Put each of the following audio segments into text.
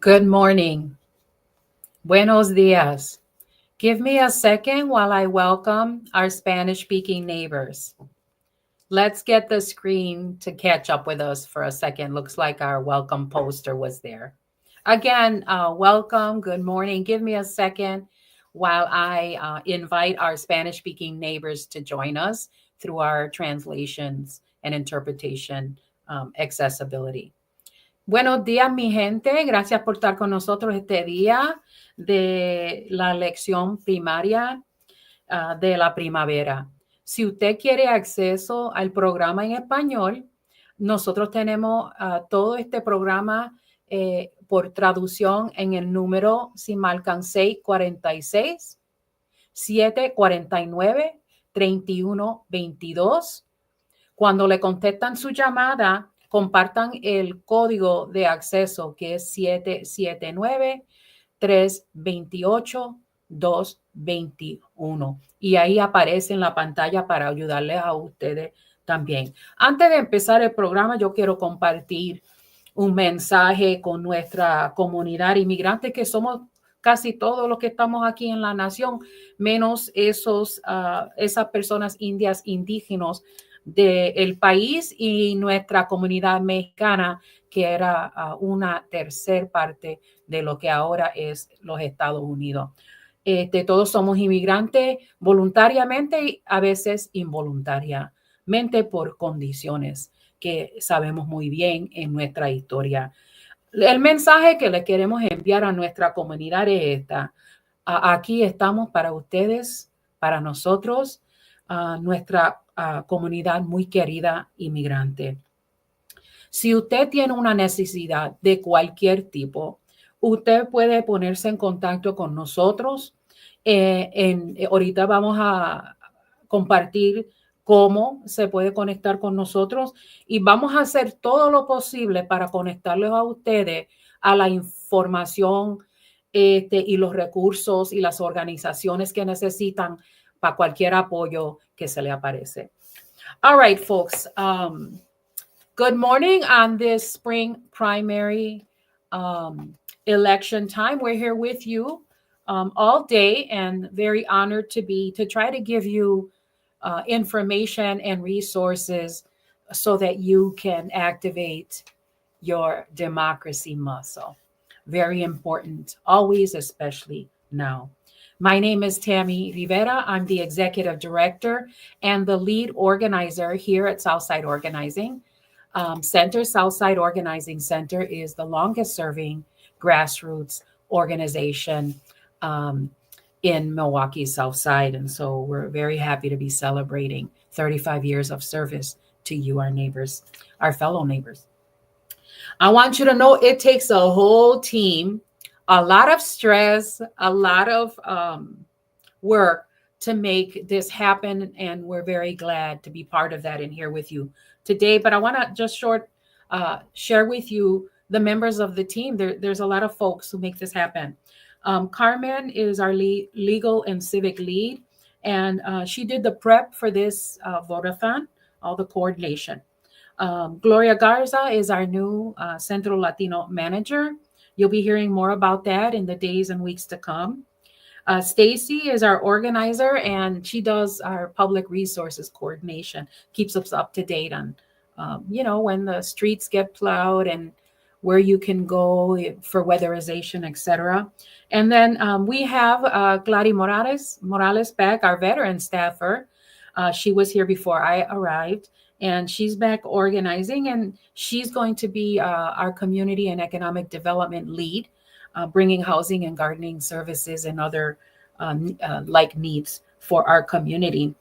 Good morning. Buenos dias. Give me a second while I welcome our Spanish speaking neighbors. Let's get the screen to catch up with us for a second. Looks like our welcome poster was there. Again, welcome. Good morning. Give me a second while I invite our Spanish speaking neighbors to join us through our translations and interpretation accessibility. Buenos días, mi gente. Gracias por estar con nosotros este día de la lección primaria de la primavera. Si usted quiere acceso al programa en español, nosotros tenemos todo este programa por traducción en el número, si marcan 646 749 3122. Cuando le contestan su llamada, compartan el código de acceso que es 779-328-221. Y ahí aparece en la pantalla para ayudarles a ustedes también. Antes de empezar el programa, yo quiero compartir un mensaje con nuestra comunidad inmigrante, que somos casi todos los que estamos aquí en la nación, menos esas personas indias indígenas del país y nuestra comunidad mexicana, que era una tercera parte de lo que ahora es los Estados Unidos. Todos somos inmigrantes voluntariamente y a veces involuntariamente por condiciones que sabemos muy bien en nuestra historia. El mensaje que le queremos enviar a nuestra comunidad es esta. Aquí estamos para ustedes, para nosotros, nuestra comunidad muy querida inmigrante. Si usted tiene una necesidad de cualquier tipo, usted puede ponerse en contacto con nosotros. Ahorita vamos a compartir cómo se puede conectar con nosotros y vamos a hacer todo lo posible para conectarlos a ustedes a la información y los recursos y las organizaciones que necesitan para cualquier apoyo que se le aparece. All right, folks. Good morning on this spring primary election time. We're here with you all day and very honored to try to give you information and resources so that you can activate your democracy muscle. Very important, always, especially now. My name is Tammy Rivera. I'm the executive director and the lead organizer here at Southside Organizing Center. Southside Organizing Center is the longest serving grassroots organization in Milwaukee Southside. And so we're very happy to be celebrating 35 years of service to you, our neighbors, our fellow neighbors. I want you to know it takes a whole team, a lot of stress, a lot of work to make this happen. And we're very glad to be part of that and here with you today. But I want to just share with you the members of the team. There's a lot of folks who make this happen. Carmen is our legal and civic lead, and she did the prep for this Vote-a-Thon, all the coordination. Gloria Garza is our new Centro Latino manager. You'll be hearing more about that in the days and weeks to come. Stacy is our organizer, and she does our public resources coordination, keeps us up to date on, when the streets get plowed and where you can go for weatherization, etc. And then we have Gladys Morales back, our veteran staffer. She was here before I arrived, and she's back organizing, and she's going to be our community and economic development lead, bringing housing and gardening services and other like needs for our community.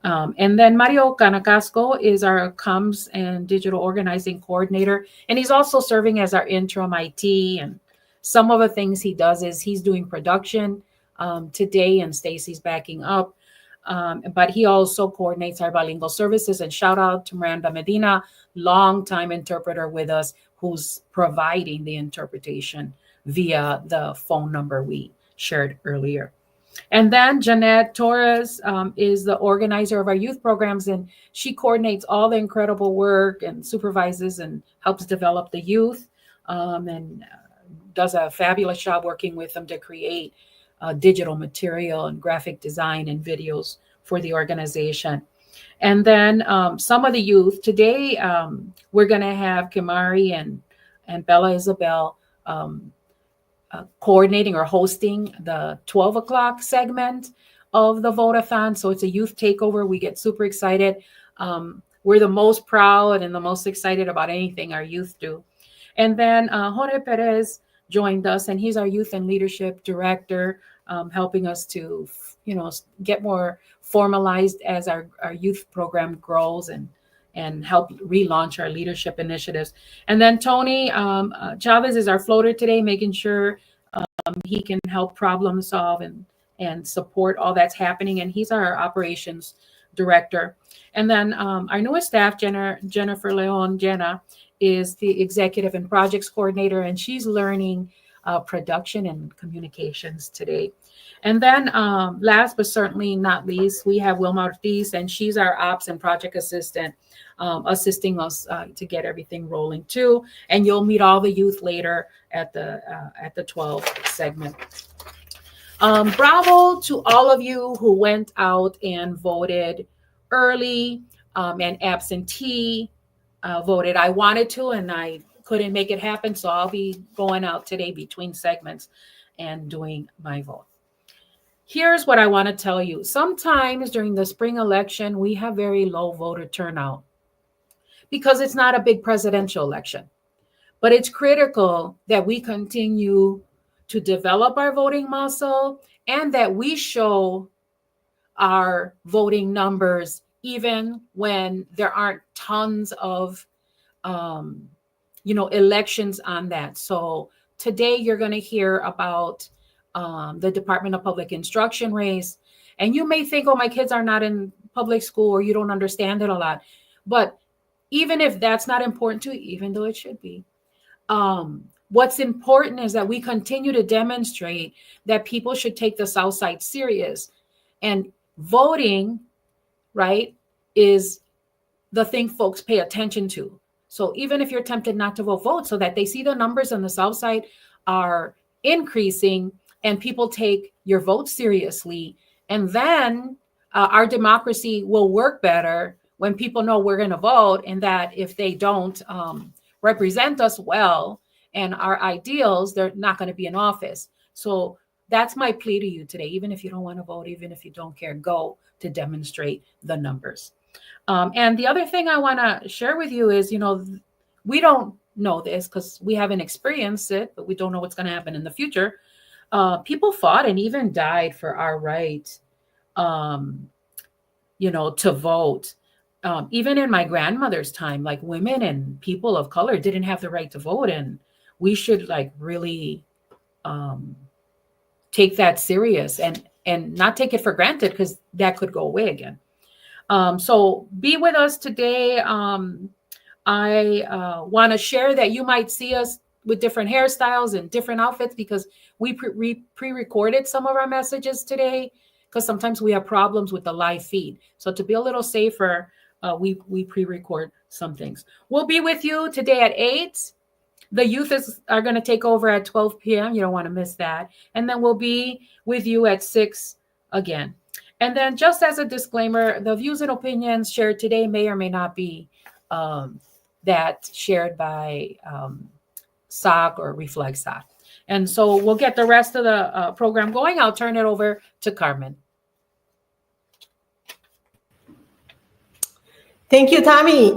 And then Mario Canacasco is our comms and digital organizing coordinator, and he's also serving as our interim IT. And some of the things he does is he's doing production today, and Stacy's backing up. But he also coordinates our bilingual services. And shout out to Miranda Medina, longtime interpreter with us, who's providing the interpretation via the phone number we shared earlier. And then Jeanette Torres is the organizer of our youth programs, and she coordinates all the incredible work and supervises and helps develop the youth and does a fabulous job working with them to create digital material and graphic design and videos for the organization. And then some of the youth today, we're going to have Kimari and Bella Isabel coordinating or hosting the 12 o'clock segment of the Vote-a-Thon. So it's a youth takeover. We get super excited. We're the most proud and the most excited about anything our youth do. And then Jorge Perez joined us, and he's our youth and leadership director, helping us to, get more formalized as our youth program grows and help relaunch our leadership initiatives. And then Tony Chavez is our floater today, making sure he can help problem solve and support all that's happening. And he's our operations director. And then our newest staff, Jennifer Leon, Jenna, is the executive and projects coordinator, and she's learning production and communications today. And then last but certainly not least, we have Wilma Ortiz, and she's our ops and project assistant, assisting us to get everything rolling too. And you'll meet all the youth later at the 12 segment. Bravo to all of you who went out and voted early and absentee voted. I wanted to, and I couldn't make it happen. So I'll be going out today between segments and doing my vote. Here's what I want to tell you. Sometimes during the spring election, we have very low voter turnout because it's not a big presidential election. But it's critical that we continue to develop our voting muscle and that we show our voting numbers even when there aren't tons of elections on that. So today you're going to hear about the Department of Public Instruction race. And you may think, oh, my kids are not in public school or you don't understand it a lot. But even if that's not important to you, even though it should be, what's important is that we continue to demonstrate that people should take the South Side serious. And voting, right, is the thing folks pay attention to. So even if you're tempted not to vote so that they see the numbers on the South Side are increasing and people take your vote seriously. And then our democracy will work better when people know we're going to vote, and that if they don't represent us well and our ideals, they're not going to be in office. So that's my plea to you today. Even if you don't want to vote, even if you don't care, go to demonstrate the numbers. And the other thing I want to share with you is, we don't know this because we haven't experienced it, but we don't know what's going to happen in the future. People fought and even died for our right, to vote. Even in my grandmother's time, like women and people of color didn't have the right to vote. And we should really take that serious and not take it for granted, because that could go away again. So be with us today. I want to share that you might see us with different hairstyles and different outfits because we pre-recorded some of our messages today, because sometimes we have problems with the live feed. So to be a little safer, we pre-record some things. We'll be with you today at 8. The youth are going to take over at 12 p.m. You don't want to miss that. And then we'll be with you at 6 again. And then just as a disclaimer, the views and opinions shared today may or may not be that shared by SOC or Reflect SOC. And so we'll get the rest of the program going. I'll turn it over to Carmen. Thank you, Tammy.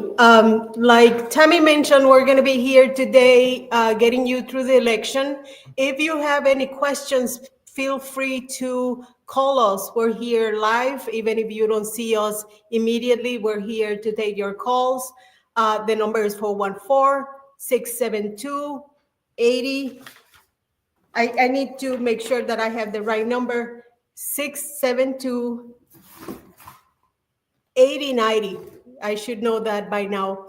Like Tammy mentioned, we're going to be here today getting you through the election. If you have any questions, feel free to call us. We're here live. Even if you don't see us immediately, we're here to take your calls. The number is 414-672-80. I need to make sure that I have the right number, 672-8090. I should know that by now.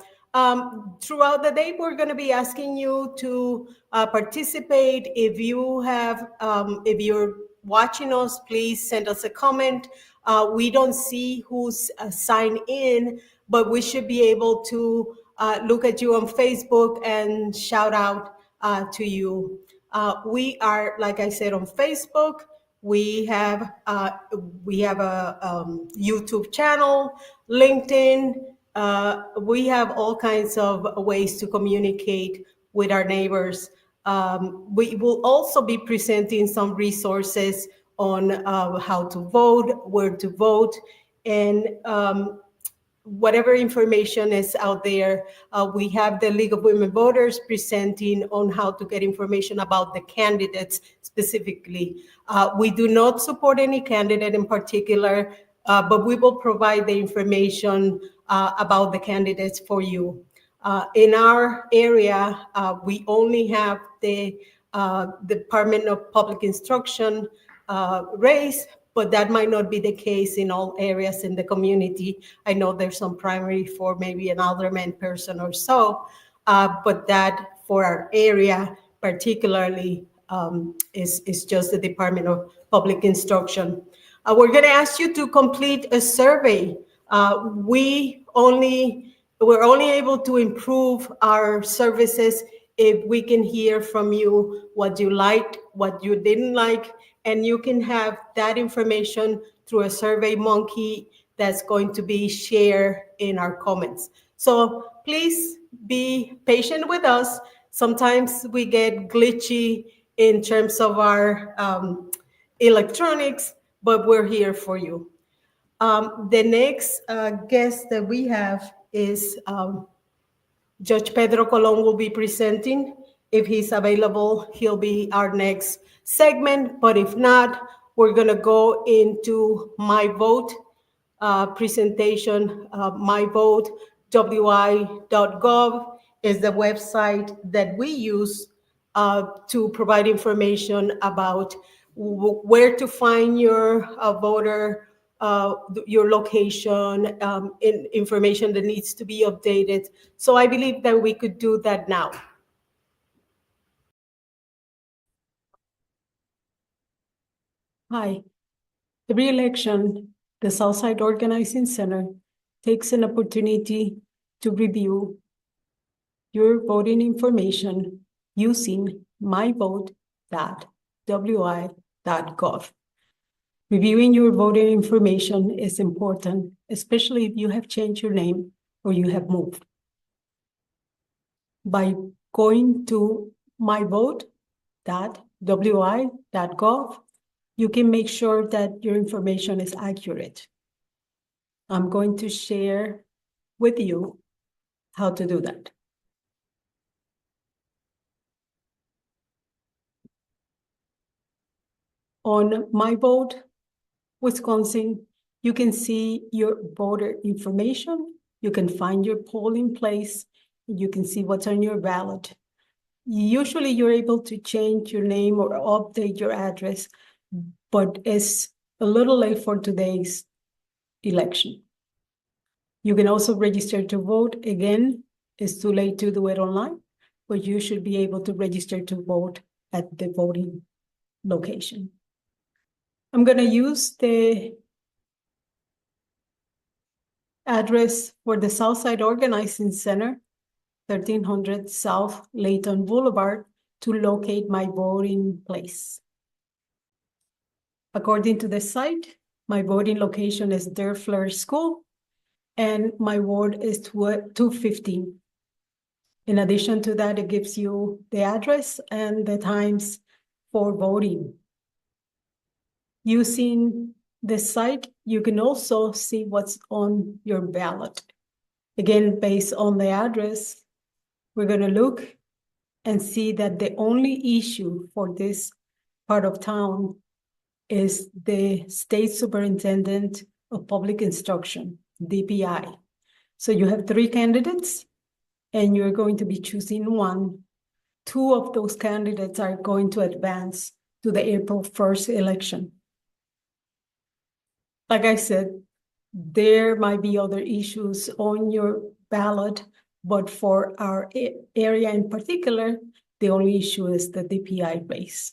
Throughout the day, we're going to be asking you to participate. If you have, if you're watching us, please send us a comment. We don't see who's signed in, but we should be able to look at you on Facebook and shout out to you. We are, like I said, on Facebook. We have a YouTube channel, LinkedIn. We have all kinds of ways to communicate with our neighbors. We will also be presenting some resources on how to vote, where to vote, and whatever information is out there. We have the League of Women Voters presenting on how to get information about the candidates specifically. We do not support any candidate in particular, but we will provide the information about the candidates for you. In our area, we only have the Department of Public Instruction race, but that might not be the case in all areas in the community. I know there's some primary for maybe an alderman person or so, but that for our area particularly is just the Department of Public Instruction. We're going to ask you to complete a survey. We're only able to improve our services if we can hear from you what you liked, what you didn't like, and you can have that information through a Survey Monkey that's going to be shared in our comments. So please be patient with us. Sometimes we get glitchy in terms of our electronics, but we're here for you. The next guest that we have is Judge Pedro Colon will be presenting. If he's available, he'll be our next segment, but if not, we're gonna go into My Vote presentation. My Vote, wi.gov is the website that we use to provide information about where to find your voter, your location, information that needs to be updated. So I believe that we could do that now. Hi. Every election, the Southside Organizing Center takes an opportunity to review your voting information using myvote.wi.gov. Reviewing your voting information is important, especially if you have changed your name or you have moved. By going to myvote.wi.gov, you can make sure that your information is accurate. I'm going to share with you how to do that. On My Vote, Wisconsin, you can see your voter information. You can find your polling place. You can see what's on your ballot. Usually you're able to change your name or update your address, but it's a little late for today's election. You can also register to vote. Again, it's too late to do it online, but you should be able to register to vote at the voting location. I'm going to use the address for the Southside Organizing Center, 1300 South Layton Boulevard, to locate my voting place. According to the site, my voting location is Derfler School, and my ward is 215. In addition to that, it gives you the address and the times for voting. Using the site, you can also see what's on your ballot. Again, based on the address, we're going to look and see that the only issue for this part of town is the State Superintendent of Public Instruction, DPI. So you have 3 candidates, and you're going to be choosing one. 2 of those candidates are going to advance to the April 1st election. Like I said, there might be other issues on your ballot, but for our area in particular, the only issue is the DPI race.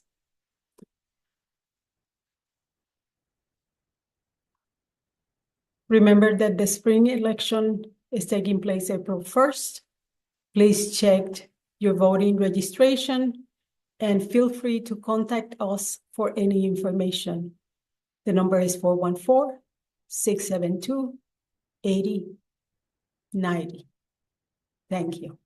Remember that the spring election is taking place April 1st. Please check your voting registration and feel free to contact us for any information. The number is 414-672-8090. Thank you.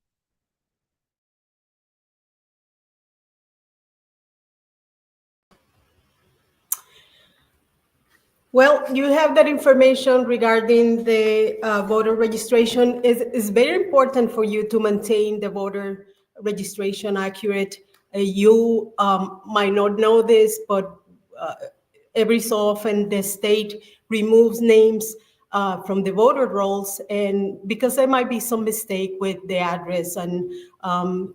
Well, you have that information regarding the voter registration. It's very important for you to maintain the voter registration accurate. You might not know this, but every so often the state removes names from the voter rolls, and because there might be some mistake with the address and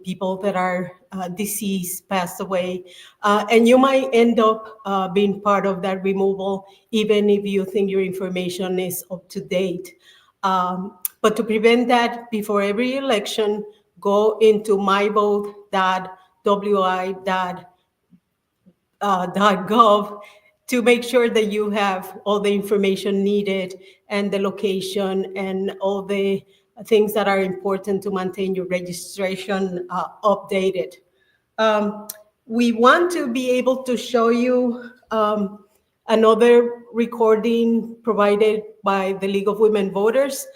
people that are deceased, passed away, and you might end up being part of that removal, even if you think your information is up to date. But to prevent that, before every election, go into myvote.wi.gov to make sure that you have all the information needed and the location and all the things that are important to maintain your registration updated. We want to be able to show you another recording provided by the League of Women Voters.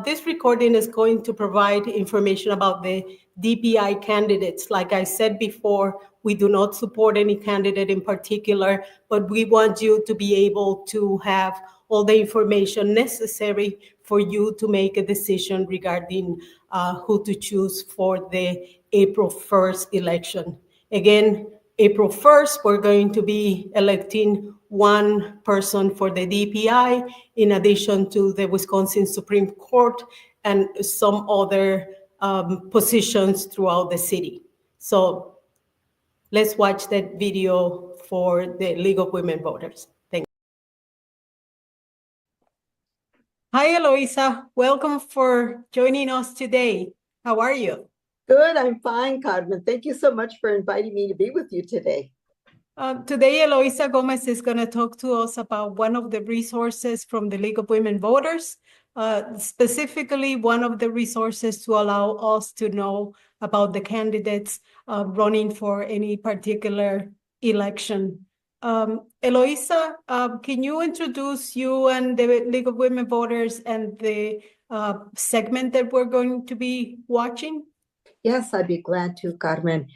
This recording is going to provide information about the DPI candidates. Like I said before, we do not support any candidate in particular, but we want you to be able to have all the information necessary for you to make a decision regarding who to choose for the April 1st election. Again, April 1st, we're going to be electing one person for the DPI, in addition to the Wisconsin Supreme Court and some other positions throughout the city. So let's watch that video for the League of Women Voters. Thank you. Hi, Eloisa. Welcome for joining us today. How are you? Good, I'm fine, Carmen. Thank you so much for inviting me to be with you today. Today, Eloisa Gomez is going to talk to us about one of the resources from the League of Women Voters, specifically one of the resources to allow us to know about the candidates running for any particular election. Eloisa, can you introduce you and the League of Women Voters and the segment that we're going to be watching? Yes, I'd be glad to, Carmen.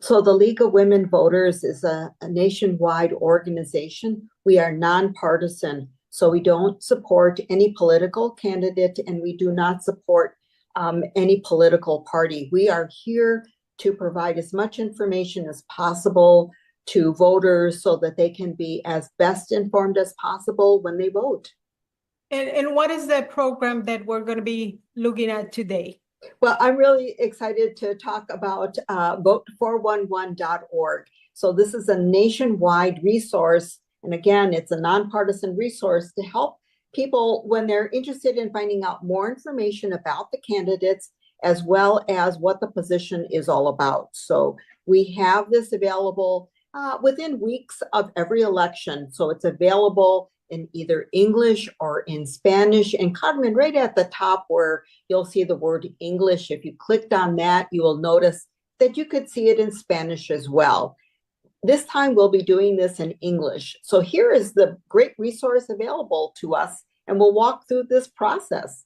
So the League of Women Voters is a nationwide organization. We are nonpartisan, so we don't support any political candidate, and we do not support any political party. We are here to provide as much information as possible to voters so that they can be as best informed as possible when they vote. And what is the program that we're going to be looking at today? Well, I'm really excited to talk about vote411.org. So this is a nationwide resource. And again, it's a nonpartisan resource to help people when they're interested in finding out more information about the candidates, as well as what the position is all about. So we have this available within weeks of every election. So it's available in either English or in Spanish. And Carmen, right at the top where you'll see the word English, if you clicked on that, you will notice that you could see it in Spanish as well. This time we'll be doing this in English. So here is the great resource available to us, and we'll walk through this process.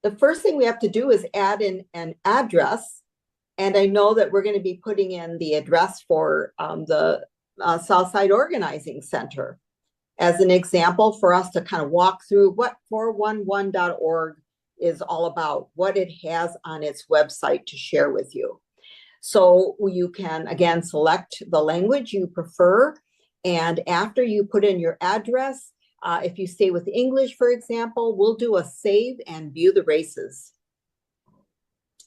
The first thing we have to do is add in an address. And I know that we're going to be putting in the address for the Southside Organizing Center as an example for us to kind of walk through what 411.org is all about, what it has on its website to share with you. So you can, again, select the language you prefer. And after you put in your address, if you stay with English, for example, we'll do a save and view the races.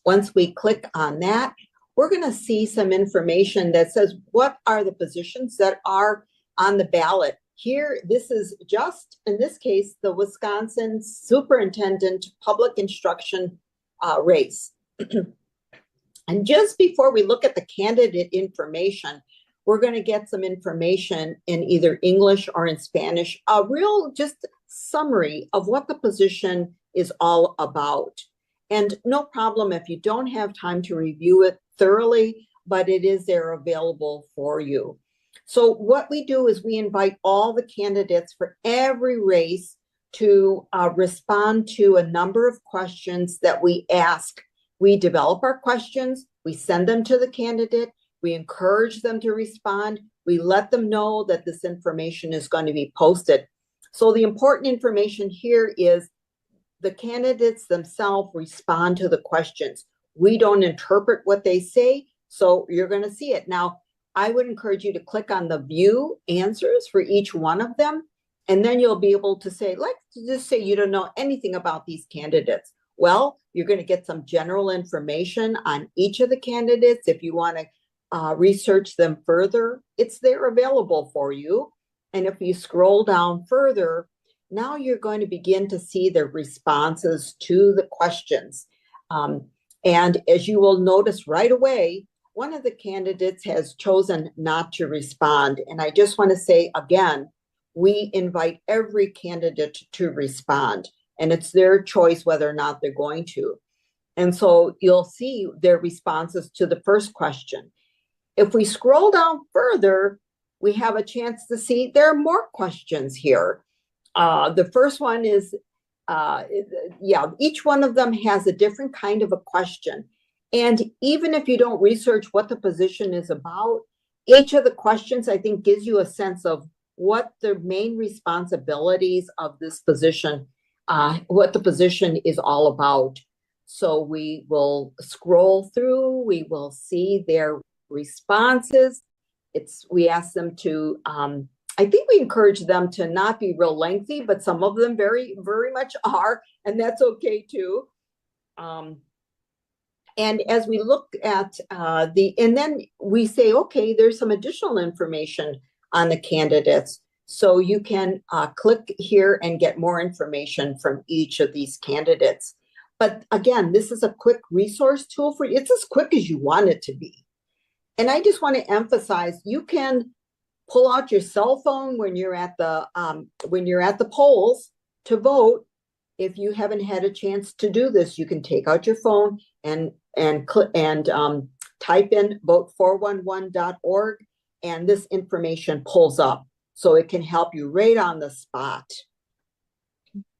Once we click on that, we're going to see some information that says what are the positions that are on the ballot. Here, this is just, in this case, the Wisconsin Superintendent Public Instruction race. And just before we look at the candidate information, we're going to get some information in either English or in Spanish, a real just summary of what the position is all about. And no problem if you don't have time to review it thoroughly, but it is there available for you. So what we do is we invite all the candidates for every race to respond to a number of questions that we ask. We develop our questions, we send them to the candidate, we encourage them to respond, we let them know that this information is going to be posted. So the important information here is the candidates themselves respond to the questions. We don't interpret what they say, so you're going to see it. Now, I would encourage you to click on the view answers for each one of them, and then you'll be able to say, let's just say you don't know anything about these candidates. Well, you're going to get some general information on each of the candidates. If you want to research them further, it's there available for you. And if you scroll down further, now you're going to begin to see the responses to the questions. And as you will notice right away, one of the candidates has chosen not to respond. And I just want to say again, we invite every candidate to respond, and it's their choice whether or not they're going to. And so you'll see their responses to the first question. If we scroll down further, we have a chance to see there are more questions here. The first one is, each one of them has a different kind of a question. And even if you don't research what the position is about, each of the questions, I think, gives you a sense of what the main responsibilities of this position, what the position is all about. So we will scroll through, we will see their responses. We ask them to, I think we encourage them to not be real lengthy, but some of them very, very much are, and that's okay too. And as we look at and then we say, okay, there's some additional information on the candidates. So you can click here and get more information from each of these candidates. But again, this is a quick resource tool for you. It's as quick as you want it to be. And I just want to emphasize, you can pull out your cell phone when you're at the polls to vote. If you haven't had a chance to do this, you can take out your phone and type in vote411.org, and this information pulls up, so it can help you right on the spot.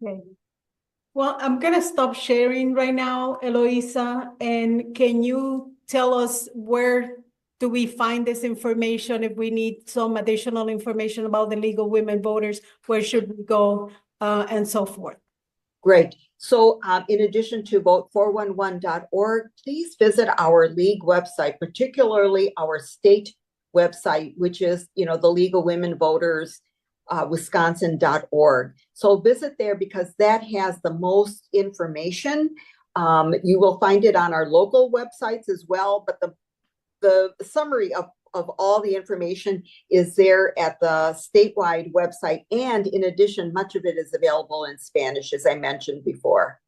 Okay. Well, I'm gonna stop sharing right now, Eloisa, and can you tell us where do we find this information? If we need some additional information about the League of Women Voters, where should we go, and so forth? Great. So in addition to vote411.org, please visit our league website, particularly our state website, which is, the League of Women Voters, Wisconsin.org. So visit there because that has the most information. You will find it on our local websites as well, but the summary of all the information is there at the statewide website. And in addition, much of it is available in Spanish, as I mentioned before.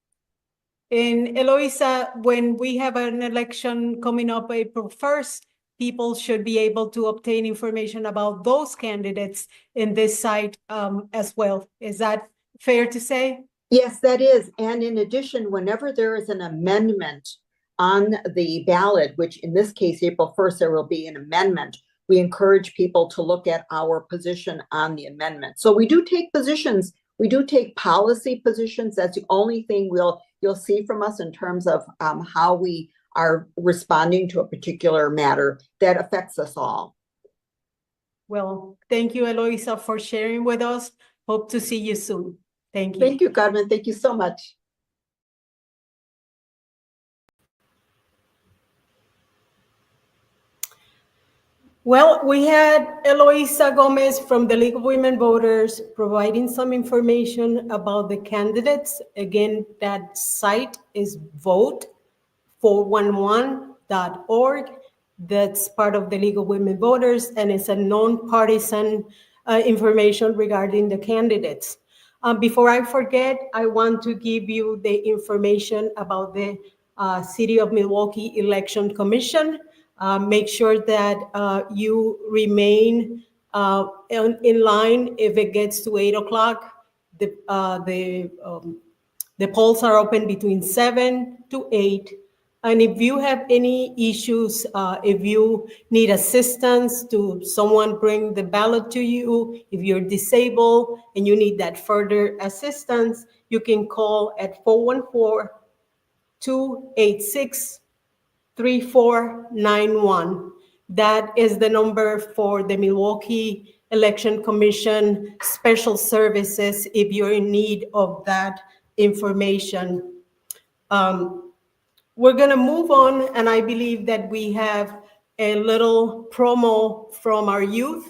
And Eloisa, when we have an election coming up April 1st, people should be able to obtain information about those candidates in this site as well. Is that fair to say? Yes, that is. And in addition, whenever there is an amendment on the ballot, which in this case, April 1st, there will be an amendment, we encourage people to look at our position on the amendment. So we do take positions, we do take policy positions. That's the only thing you'll see from us in terms of how we are responding to a particular matter that affects us all. Well, thank you, Eloisa, for sharing with us. Hope to see you soon. Thank you. Thank you, Carmen. Thank you so much. Well, we had Eloisa Gomez from the League of Women Voters providing some information about the candidates. Again, that site is vote411.org. That's part of the League of Women Voters, and it's a nonpartisan information regarding the candidates. Before I forget, I want to give you the information about the City of Milwaukee Election Commission. Make sure that you remain in line if it gets to 8 o'clock. The polls are open between 7 to 8. And if you have any issues, if you need assistance to someone bring the ballot to you, if you're disabled and you need that further assistance, you can call at 414-286-3491. That is the number for the Milwaukee Election Commission Special Services if you're in need of that information. We're going to move on, and I believe that we have a little promo from our youth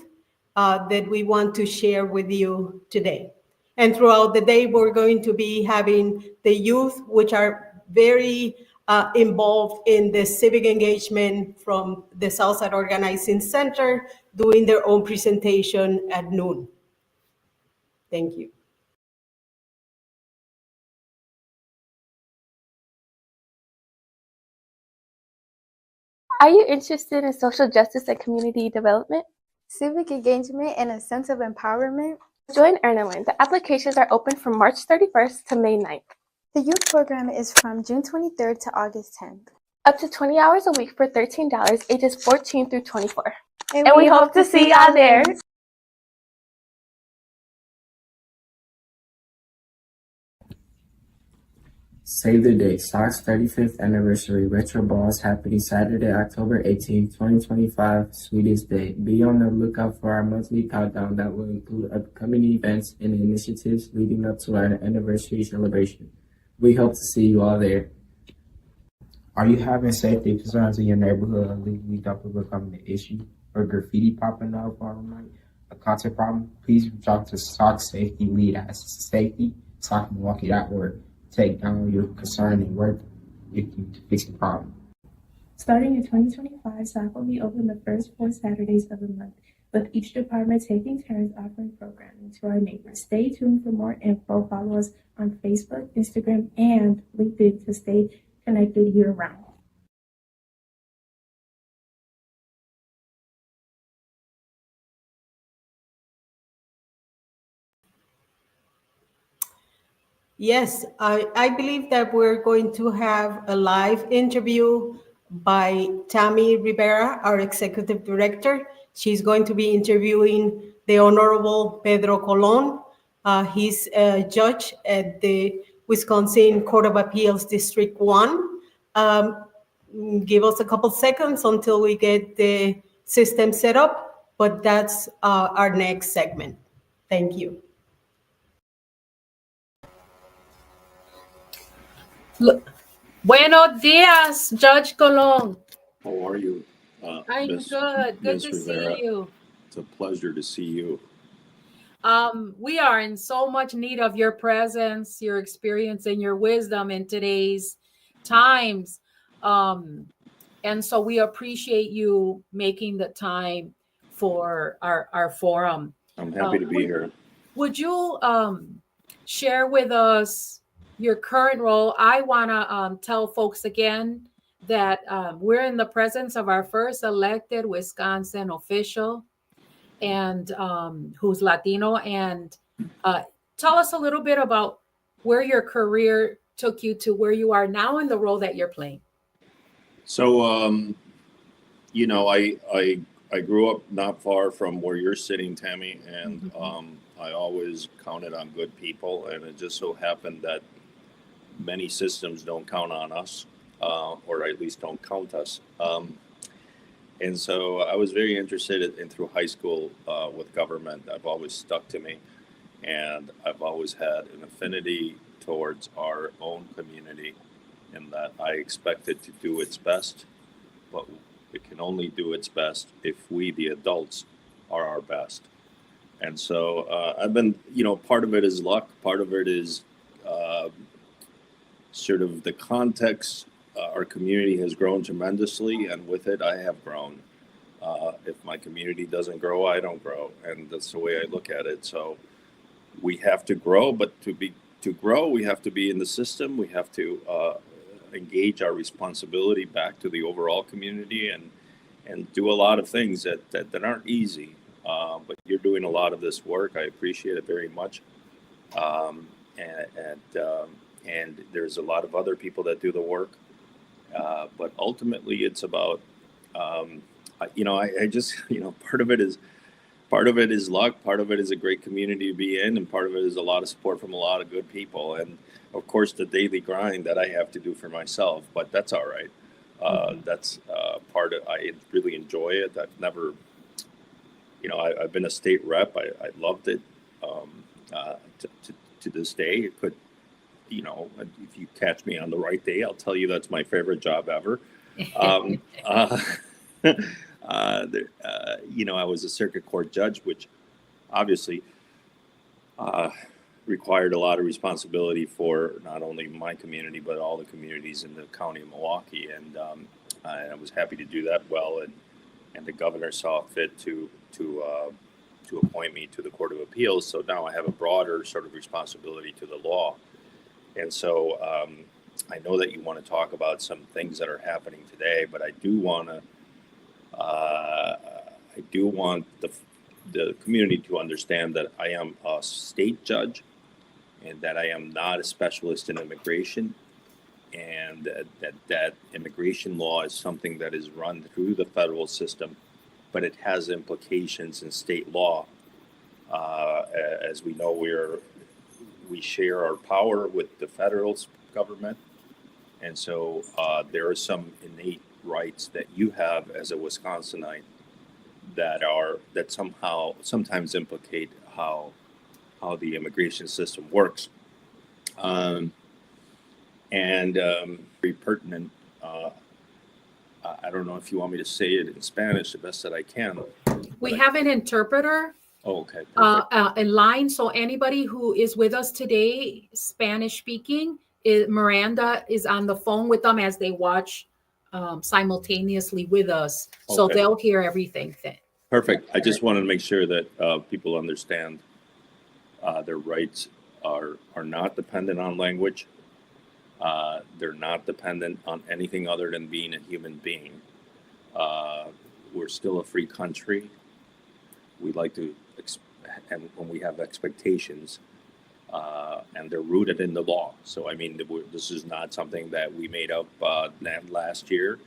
that we want to share with you today. And throughout the day, we're going to be having the youth, which are very involved in the civic engagement from the Southside Organizing Center, doing their own presentation at noon. Thank you. Are you interested in social justice and community development? Civic engagement and a sense of empowerment? Join Earn and Learn. The applications are open from March 31st to May 9th. The youth program is from June 23rd to August 10th. Up to 20 hours a week for $13, ages 14 through 24. And we hope to see y'all there. Save the date. Sox 35th Anniversary Retro Balls happening Saturday, October 18th, 2025, Sweetest Day. Be on the lookout for our monthly countdown that will include upcoming events and initiatives leading up to our anniversary celebration. We hope to see you all there. Are you having safety concerns in your neighborhood or legally dumping becoming an issue? Or graffiti popping up on night? A concert problem? Please reach out to Sock Safety Lead at safety.sockmilwaukee.org. Take down your concern and work with you to fix the problem. Starting in 2025, SOC will be open the first 4 Saturdays of the month, with each department taking turns offering programming to our neighbors. Stay tuned for more info. Follow us on Facebook, Instagram, and LinkedIn to stay connected year-round. Yes, I believe that we're going to have a live interview by Tammy Rivera, our executive director. She's going to be interviewing the Honorable Pedro Colon. He's a judge at the Wisconsin Court of Appeals District 1. Give us a couple seconds until we get the system set up, but that's our next segment. Thank you. Buenos dias, Judge Colon. How are you? I'm Miss- good. Good Miss to Rivera? see you. It's a pleasure to see you. We are in so much need of your presence, your experience, and your wisdom in today's times. And so we appreciate you making the time for our forum. I'm happy to be here. Would you share with us your current role? I want to tell folks again that we're in the presence of our first elected Wisconsin official, and who's Latino. And tell us a little bit about where your career took you to where you are now in the role that you're playing. So, I grew up not far from where you're sitting, Tammy, and I always counted on good people, and it just so happened that many systems don't count on us, or at least don't count us. And so I was very interested in through high school with government. I've always stuck to me, and I've always had an affinity towards our own community, in that I expect it to do its best, but it can only do its best if we, the adults, are our best. And so I've been, part of it is luck, part of it is sort of the context. Our community has grown tremendously, and with it, I have grown. If my community doesn't grow, I don't grow, and that's the way I look at it. So we have to grow, but to grow, we have to be in the system. We have to engage our responsibility back to the overall community, and do a lot of things that aren't easy. But you're doing a lot of this work. I appreciate it very much. and there's a lot of other people that do the work. But ultimately, it's about, I just, part of it is luck. Part of it is a great community to be in, and part of it is a lot of support from a lot of good people, and of course the daily grind that I have to do for myself. But that's all right. That's part of. I really enjoy it. I've never, I've been a state rep. I loved it. To this day, it could, if you catch me on the right day, I'll tell you that's my favorite job ever. I was a circuit court judge, which obviously required a lot of responsibility for not only my community, but all the communities in the county of Milwaukee. And I was happy to do that well. And the governor saw fit to appoint me to the Court of Appeals. So now I have a broader sort of responsibility to the law. And so I know that you want to talk about some things that are happening today, but I do want the community to understand that I am a state judge and that I am not a specialist in immigration, and that immigration law is something that is run through the federal system, but it has implications in state law. As we know, we share our power with the federal government, and so there are some innate rights that you have as a Wisconsinite that sometimes implicate how the immigration system works, and very pertinent. I don't know if you want me to say it in Spanish the best that I can. We have an interpreter. Oh, okay. In line. So anybody who is with us today, Spanish speaking, Miranda is on the phone with them as they watch simultaneously with us. So Okay. they'll hear everything. Perfect. I just wanted to make sure that people understand their rights are not dependent on language. They're not dependent on anything other than being a human being. We're still a free country. We like to, and when we have expectations, and they're rooted in the law. So, I mean, this is not something that we made up last year.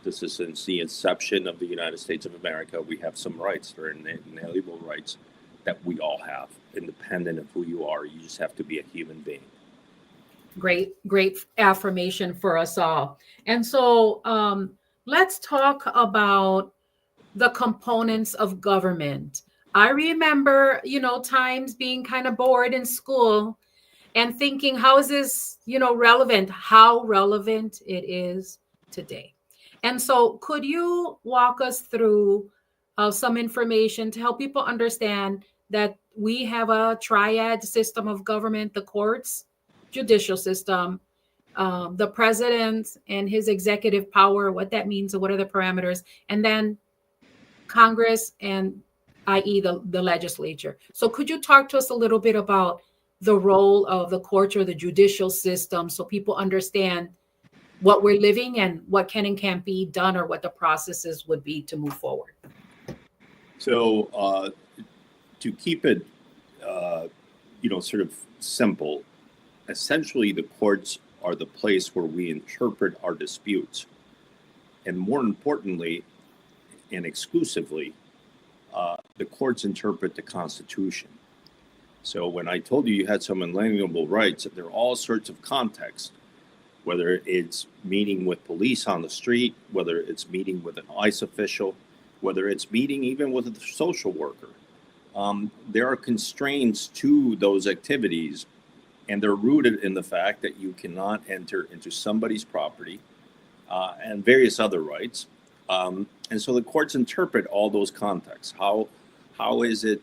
This is since the inception of the United States of America. We have some rights. They're inalienable rights that we all have, independent of who you are. You just have to be a human being. Great affirmation for us all. And so let's talk about the components of government. I remember, times being kind of bored in school and thinking, how is this, relevant? How relevant it is today. And so could you walk us through some information to help people understand that we have a triad system of government, the courts, judicial system, the president and his executive power, what that means and what are the parameters, and then Congress and i.e. the legislature. So could you talk to us a little bit about the role of the courts or the judicial system so people understand what we're living and what can and can't be done or what the processes would be to move forward? So to keep it, sort of simple, essentially the courts are the place where we interpret our disputes. And more importantly, and exclusively, the courts interpret the Constitution. So when I told you had some inalienable rights, there are all sorts of contexts, whether it's meeting with police on the street, whether it's meeting with an ICE official, whether it's meeting even with a social worker. There are constraints to those activities, and they're rooted in the fact that you cannot enter into somebody's property and various other rights. And so the courts interpret all those contexts. How is it,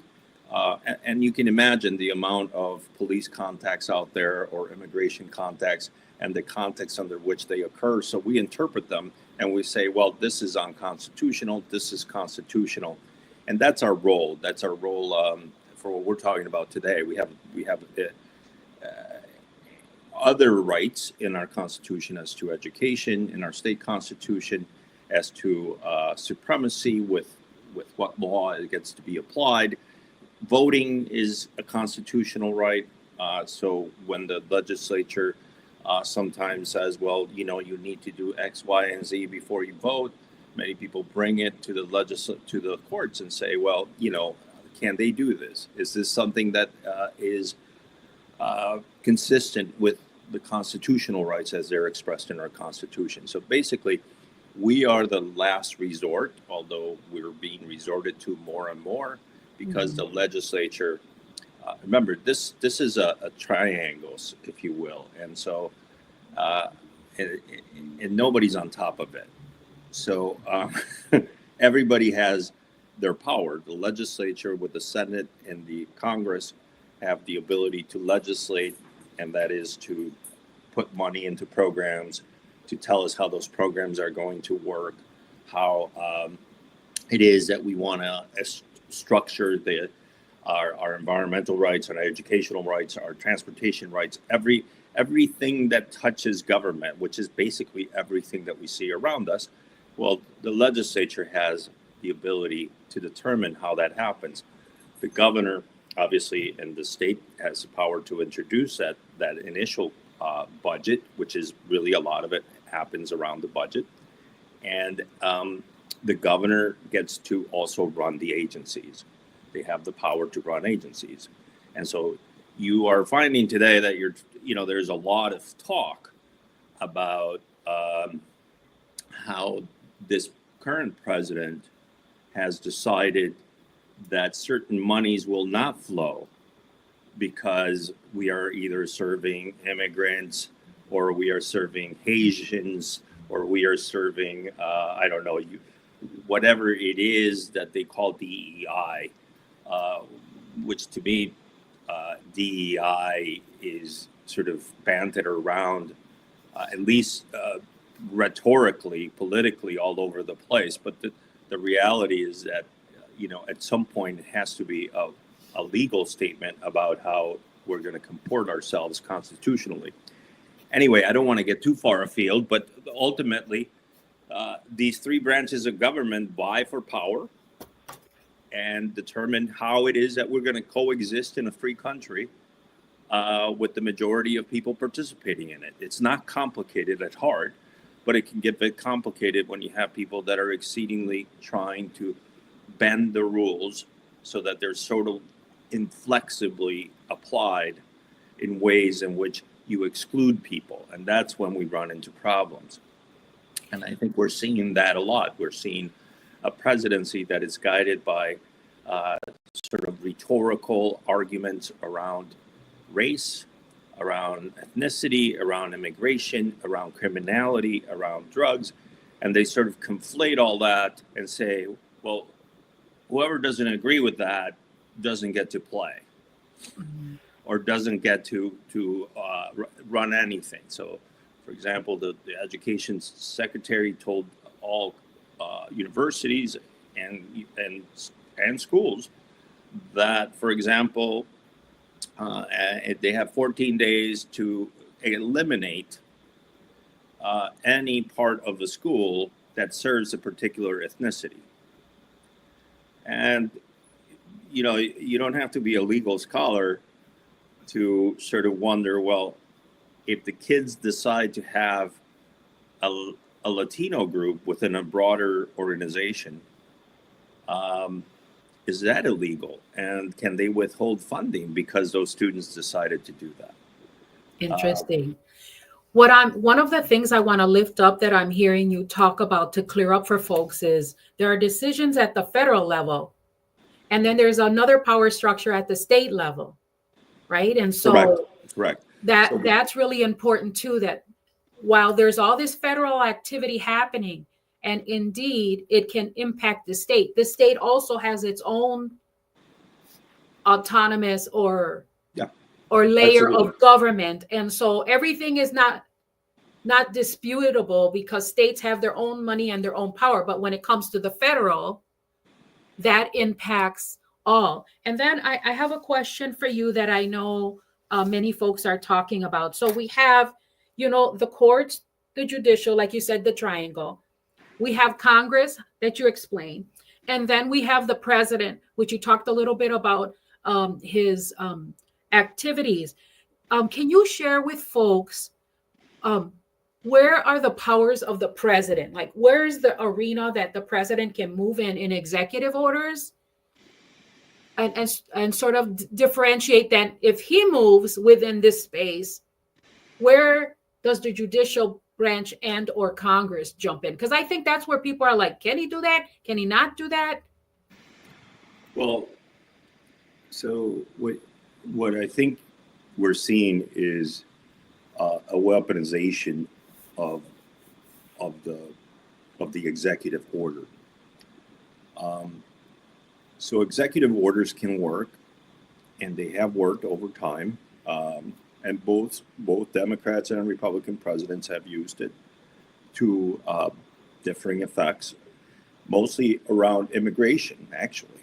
and you can imagine the amount of police contacts out there or immigration contacts and the context under which they occur. So we interpret them and we say, well, this is unconstitutional, this is constitutional. And that's our role. That's our role for what we're talking about today. We have other rights in our Constitution as to education, in our state Constitution, as to supremacy with what law gets to be applied. Voting is a constitutional right. So when the legislature sometimes says, well, you need to do X, Y, and Z before you vote. Many people bring it to the courts and say, well, can they do this? Is this something that is consistent with the constitutional rights as they're expressed in our Constitution? So basically, we are the last resort, although we're being resorted to more and more because the legislature, remember, this is a triangle, if you will. And so, and nobody's on top of it. So everybody has their power. The legislature with the Senate and the Congress have the ability to legislate, and that is to put money into programs, to tell us how those programs are going to work, how it is that we want to structure our environmental rights, our educational rights, our transportation rights, everything that touches government, which is basically everything that we see around us. Well, the legislature has the ability to determine how that happens. The governor, obviously, and the state has the power to introduce that initial budget, which is really a lot of it happens around the budget. And the governor gets to also run the agencies. They have the power to run agencies. And so you are finding today that there's a lot of talk about how this current president has decided that certain monies will not flow because we are either serving immigrants or we are serving Haitians or we are serving, I don't know, whatever it is that they call DEI, which to me, DEI is sort of banted around, at least rhetorically, politically, all over the place. But the reality is that, at some point it has to be a legal statement about how we're going to comport ourselves constitutionally. Anyway, I don't want to get too far afield, but ultimately, these three branches of government vie for power and determine how it is that we're going to coexist in a free country with the majority of people participating in it. It's not complicated at heart, but it can get a bit complicated when you have people that are exceedingly trying to bend the rules so that they're sort of inflexibly applied in ways in which you exclude people. And that's when we run into problems. And I think we're seeing that a lot. We're seeing a presidency that is guided by sort of rhetorical arguments around race, around ethnicity, around immigration, around criminality, around drugs. And they sort of conflate all that and say, well, whoever doesn't agree with that doesn't get to play or doesn't get to run anything. So, for example, the education secretary told all universities and schools that, for example, they have 14 days to eliminate any part of the school that serves a particular ethnicity. And, you don't have to be a legal scholar to sort of wonder, well, if the kids decide to have a Latino group within a broader organization, is that illegal? And can they withhold funding because those students decided to do that? Interesting. One of the things I want to lift up that I'm hearing you talk about to clear up for folks is there are decisions at the federal level, and then there's another power structure at the state level, right? And so Correct. That's really important too, that while there's all this federal activity happening, and indeed it can impact the state also has its own autonomous or layer of government. And so everything is not disputable because states have their own money and their own power. But when it comes to the federal, that impacts all. And then I have a question for you that I know many folks are talking about. So we have, the courts, the judicial, like you said, the triangle. We have Congress that you explained. And then we have the president, which you talked a little bit about his activities. Can you share with folks where are the powers of the president? Like, where's the arena that the president can move in executive orders? And sort of differentiate that if he moves within this space, where does the judicial branch and or Congress jump in? Because I think that's where people are like, can he do that? Can he not do that? Well, so what I think we're seeing is a weaponization of the executive order. So executive orders can work, and they have worked over time. And both Democrats and Republican presidents have used it to differing effects, mostly around immigration, actually.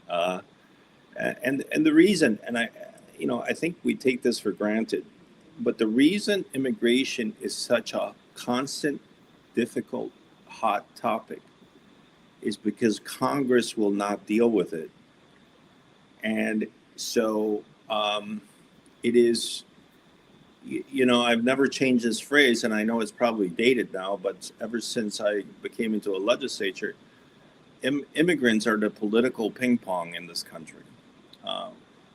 And the reason, and I think we take this for granted, but the reason immigration is such a constant, difficult, hot topic is because Congress will not deal with it. And so it is, I've never changed this phrase, and I know it's probably dated now, but ever since I became into a legislature, immigrants are the political ping pong in this country.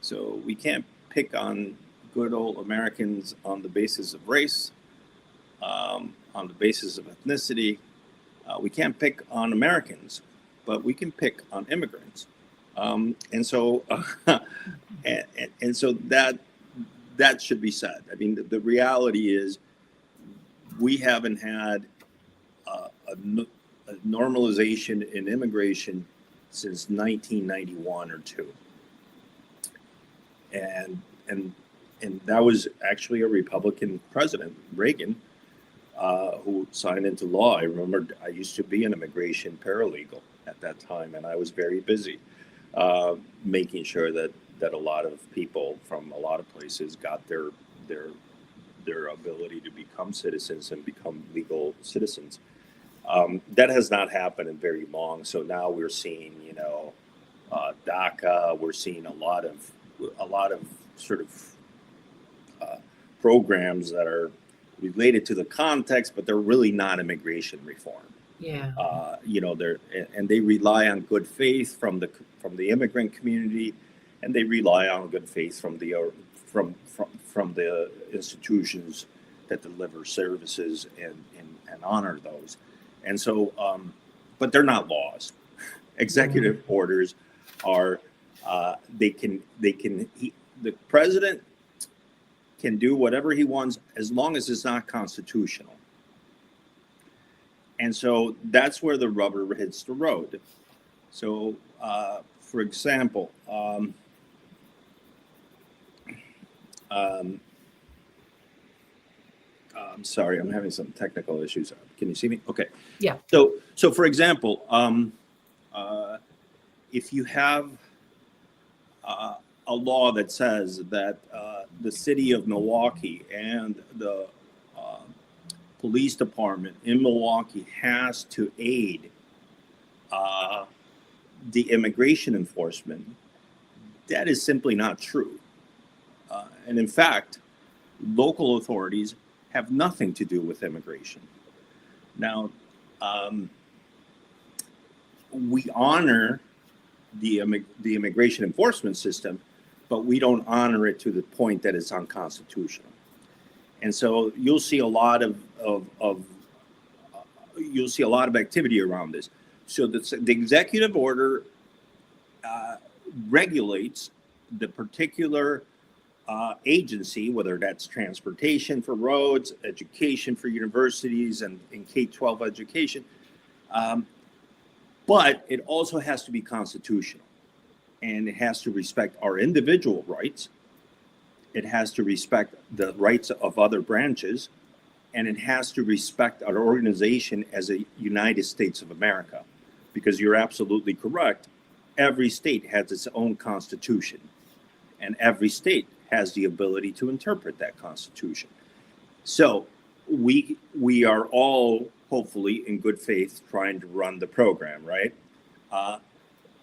So we can't pick on good old Americans on the basis of race, on the basis of ethnicity. We can't pick on Americans, but we can pick on immigrants. And so that should be said. I mean, the reality is we haven't had a normalization in immigration since 1991 or two. And that was actually a Republican president, Reagan, who signed into law. I remember I used to be an immigration paralegal at that time, and I was very busy making sure that a lot of people from a lot of places got their ability to become citizens and become legal citizens. That has not happened in very long. So now we're seeing, DACA. We're seeing a lot of sort of programs that are related to the context, but they're really not immigration reform. Yeah. They rely on good faith from the immigrant community, and they rely on good faith from the institutions that deliver services and honor those. And so, but they're not laws. Executive orders are the president can do whatever he wants as long as it's not constitutional. And so that's where the rubber hits the road. So, for example, I'm sorry, I'm having some technical issues. Can you see me? Okay. Yeah. So for example, if you have a law that says that the city of Milwaukee and the police department in Milwaukee has to aid the immigration enforcement, that is simply not true. And in fact, local authorities have nothing to do with immigration. Now, we honor the immigration enforcement system, but we don't honor it to the point that it's unconstitutional. And so you'll see a lot of activity around this. So the executive order regulates the particular agency, whether that's transportation for roads, education for universities, and K-12 education. But it also has to be constitutional, and it has to respect our individual rights. It has to respect the rights of other branches, and it has to respect our organization as a United States of America, because you're absolutely correct. Every state has its own constitution, and every state has the ability to interpret that constitution. So we are all hopefully in good faith trying to run the program, right?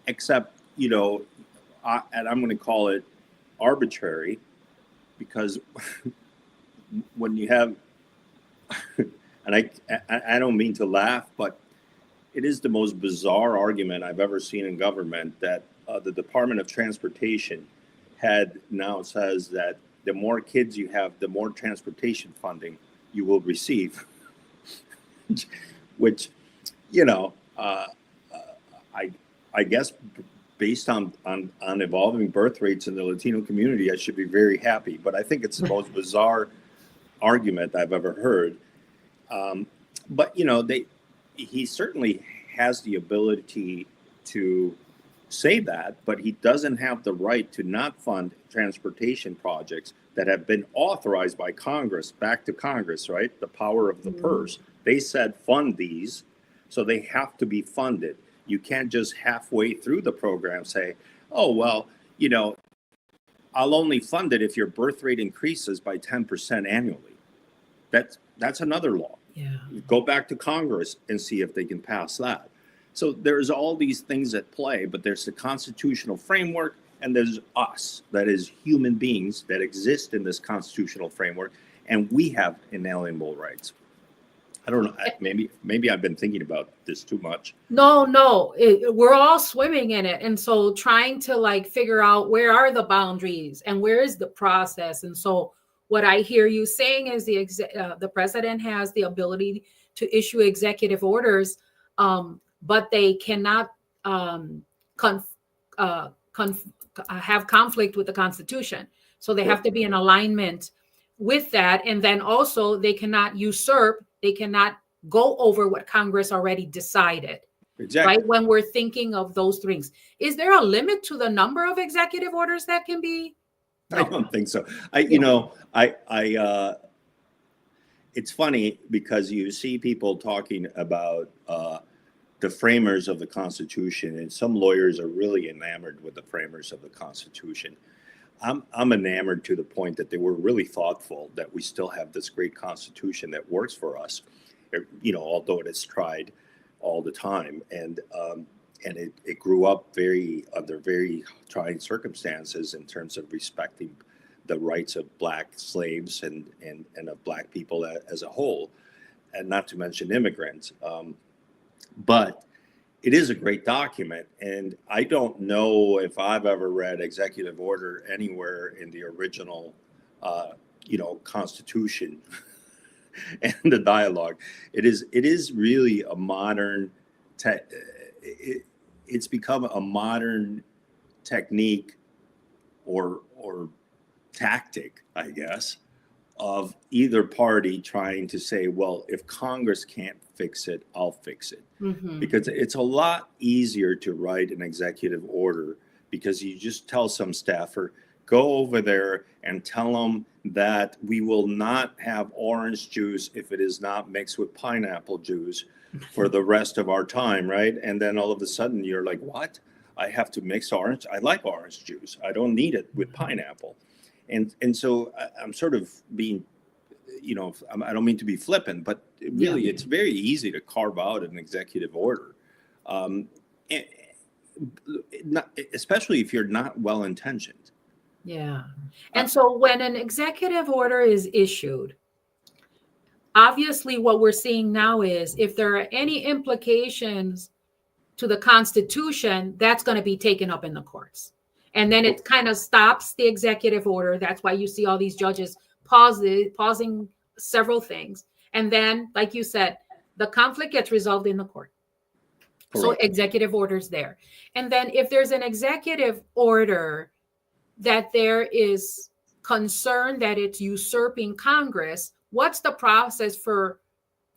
Except, and I'm going to call it arbitrary, because when you have And I don't mean to laugh, but it is the most bizarre argument I've ever seen in government that the Department of Transportation now says that the more kids you have, the more transportation funding you will receive, which, you know, I guess based on evolving birth rates in the Latino community, I should be very happy. But I think it's the most bizarre argument I've ever heard. But you know, he certainly has the ability to say that, but he doesn't have the right to not fund transportation projects that have been authorized by Congress, back to Congress, right? The power of the purse. They said fund these, so they have to be funded. You can't just halfway through the program say, oh, well, you know, I'll only fund it if your birth rate increases by 10% annually. That's another law. Yeah. Go back to Congress and see if they can pass that. So there's all these things at play, but there's the constitutional framework and there's us, that is human beings that exist in this constitutional framework, and we have inalienable rights. I don't know, maybe I've been thinking about this too much. No, we're all swimming in it. And so trying to like figure out where are the boundaries and where is the process. And so what I hear you saying is the president has the ability to issue executive orders, but they cannot have conflict with the Constitution. So they have to be in alignment with that. And then also they cannot usurp, they cannot go over what Congress already decided. Exactly. Right? When we're thinking of those things. Is there a limit to the number of executive orders that can be? No. I don't think so. It's funny because you see people talking about the framers of the Constitution, and some lawyers are really enamored with the framers of the Constitution. I'm enamored to the point that they were really thoughtful that we still have this great Constitution that works for us, you know, although it is tried all the time. And it grew up under very trying circumstances in terms of respecting the rights of Black slaves and of Black people as a whole, and not to mention immigrants. But it is a great document, and I don't know if I've ever read executive order anywhere in the original, Constitution and the dialogue. It is really a modern. It's become a modern technique or tactic, I guess, of either party trying to say, well, if Congress can't fix it, I'll fix it. Mm-hmm. Because it's a lot easier to write an executive order because you just tell some staffer, go over there and tell them that we will not have orange juice if it is not mixed with pineapple juice for the rest of our time, right? And then all of a sudden you're like, what? I have to mix orange? I like orange juice. I don't need it with pineapple. And so I'm sort of being, I don't mean to be flippant, but really it's very easy to carve out an executive order, especially if you're not well-intentioned. Yeah. And so when an executive order is issued, obviously what we're seeing now is if there are any implications to the Constitution, that's going to be taken up in the courts. And then it kind of stops the executive order. That's why you see all these judges pausing several things. And then, like you said, the conflict gets resolved in the court. Correct. So executive orders there. And then if there's an executive order that there is concern that it's usurping Congress, what's the process for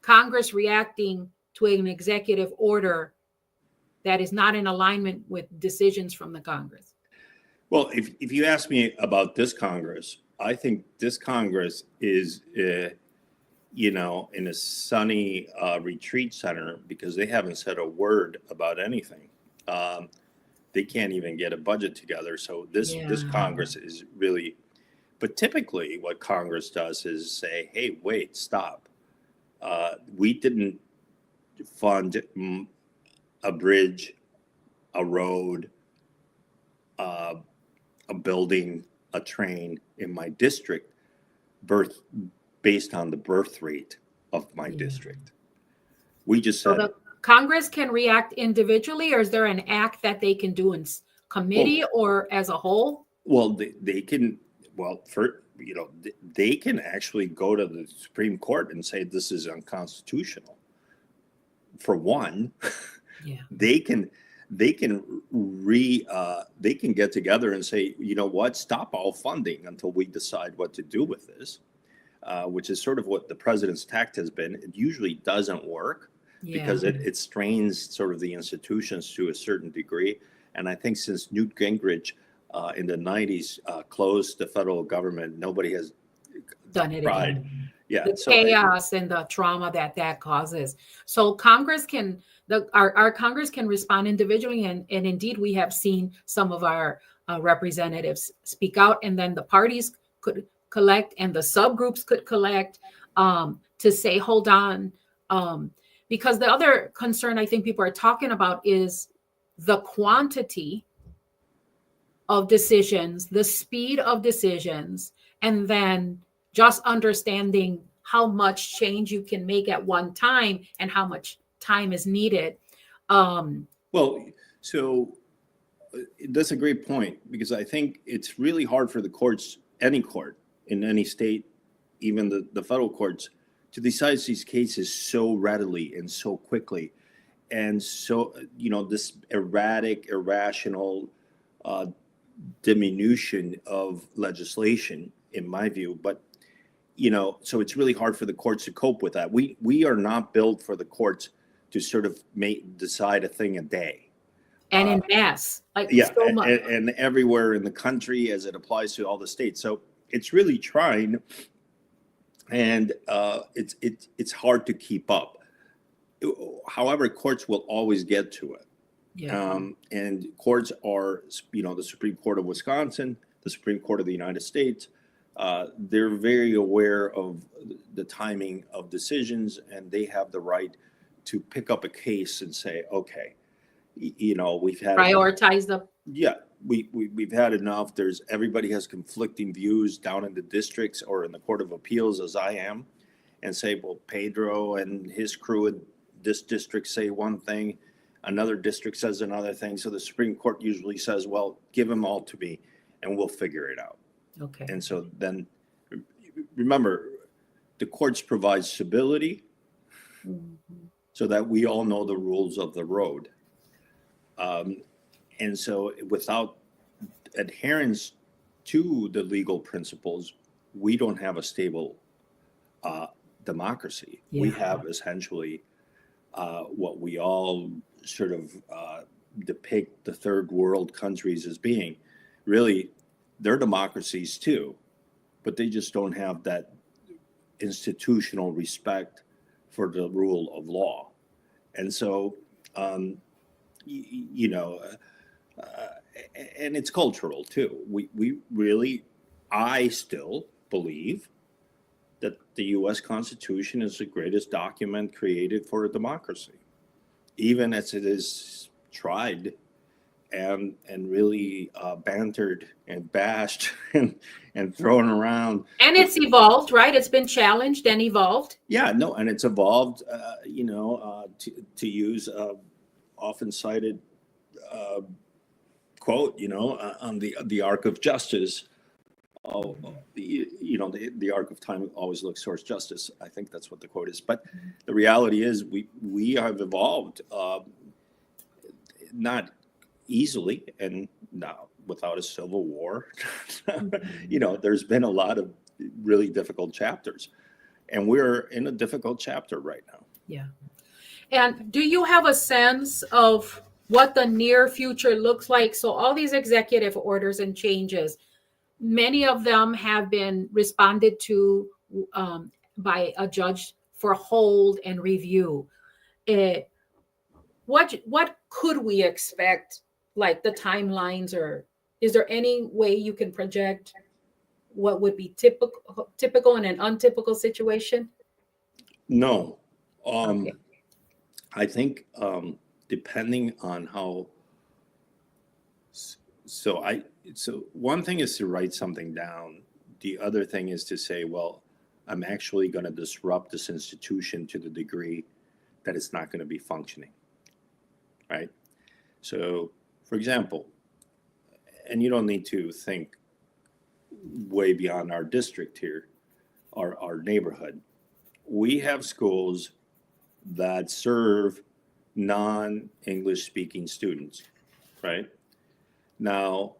Congress reacting to an executive order that is not in alignment with decisions from the Congress? Well, if you ask me about this Congress, I think this Congress is, in a sunny retreat center because they haven't said a word about anything. They can't even get a budget together. So this Congress is really, but typically what Congress does is say, hey, wait, stop. We didn't fund a bridge, a road, a building, a train in my district based on the birth rate of my Yeah. district. We just So said, the Congress can react individually, or is there an act that they can do in committee or as a whole? well, they can, well, they can actually go to the Supreme Court and say this is unconstitutional. For one, Yeah. they can get together and say, you know what, stop all funding until we decide what to do with this, which is sort of what the president's tact has been. It usually doesn't work because it strains sort of the institutions to a certain degree. And I think since Newt Gingrich in the 90s closed the federal government, nobody has Done it tried. again. Yeah, The so chaos and the trauma that causes. So Congress can, our Congress can respond individually, and indeed we have seen some of our representatives speak out, and then the parties could collect and the subgroups could collect to say, hold on, because the other concern I think people are talking about is the quantity of decisions, the speed of decisions, and then just understanding how much change you can make at one time and how much time is needed. well, so that's a great point, because I think it's really hard for the courts, any court in any state, even the federal courts, to decide these cases so readily and so quickly. And so, this erratic, irrational diminution of legislation, in my view. But, so it's really hard for the courts to cope with that. We are not built for the courts to sort of decide a thing a day. And in mass, like Yeah, so much. and everywhere in the country as it applies to all the states. So it's really trying, and it's hard to keep up. However, courts will always get to it. Yeah. And courts are, the Supreme Court of Wisconsin, the Supreme Court of the United States. They're very aware of the timing of decisions, and they have the right to pick up a case and say, okay, we've had Prioritize the. Yeah, we've had enough. Everybody has conflicting views down in the districts or in the Court of Appeals, as I am, and say, well, Pedro and his crew in this district say one thing, another district says another thing. So the Supreme Court usually says, well, give them all to me and we'll figure it out. Okay. And so then, remember, the courts provide stability so that we all know the rules of the road. And so without adherence to the legal principles, we don't have a stable democracy. Yeah. We have essentially what we all sort of depict the third world countries as being. Really, they're democracies too, but they just don't have that institutional respect for the rule of law. And so, and it's cultural too. We really, I still believe that the U.S. Constitution is the greatest document created for a democracy, even as it is tried and really bantered and bashed and thrown around. And it's evolved, right? It's been challenged and evolved. Yeah, no, and it's evolved, to use often cited quote, on the arc of justice. The arc of time always looks towards justice. I think that's what the quote is. But the reality is we have evolved, not easily and not without a civil war. There's been a lot of really difficult chapters, and we're in a difficult chapter right now. Yeah. And do you have a sense of what the near future looks like? So all these executive orders and changes, many of them have been responded to by a judge for hold and review. What could we expect, like the timelines, or is there any way you can project what would be typical in an untypical situation? No. Okay. I think depending on how, so one thing is to write something down. The other thing is to say, well, I'm actually going to disrupt this institution to the degree that it's not going to be functioning, right? So, for example, and you don't need to think way beyond our district here, our neighborhood. We have schools that serve non-English speaking students, right? Now,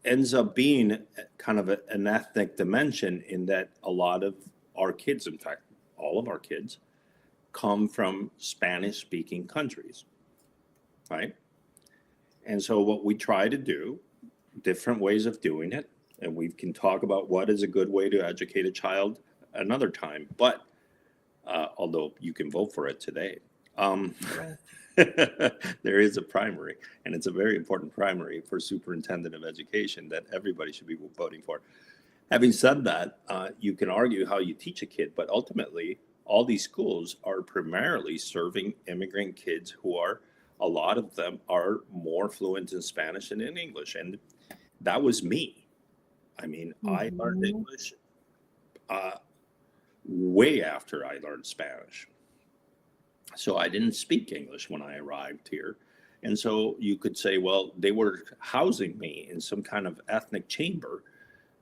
ends up being kind of an ethnic dimension in that a lot of our kids, in fact, all of our kids, come from Spanish-speaking countries, right? And so what we try to do, different ways of doing it, and we can talk about what is a good way to educate a child another time, but although you can vote for it today. There is a primary, and it's a very important primary for superintendent of education that everybody should be voting for. Having said that, you can argue how you teach a kid, but ultimately, all these schools are primarily serving immigrant kids who are, a lot of them are more fluent in Spanish than in English. And that was me. I mean, I learned English way after I learned Spanish. So I didn't speak English when I arrived here. And so you could say, well, they were housing me in some kind of ethnic chamber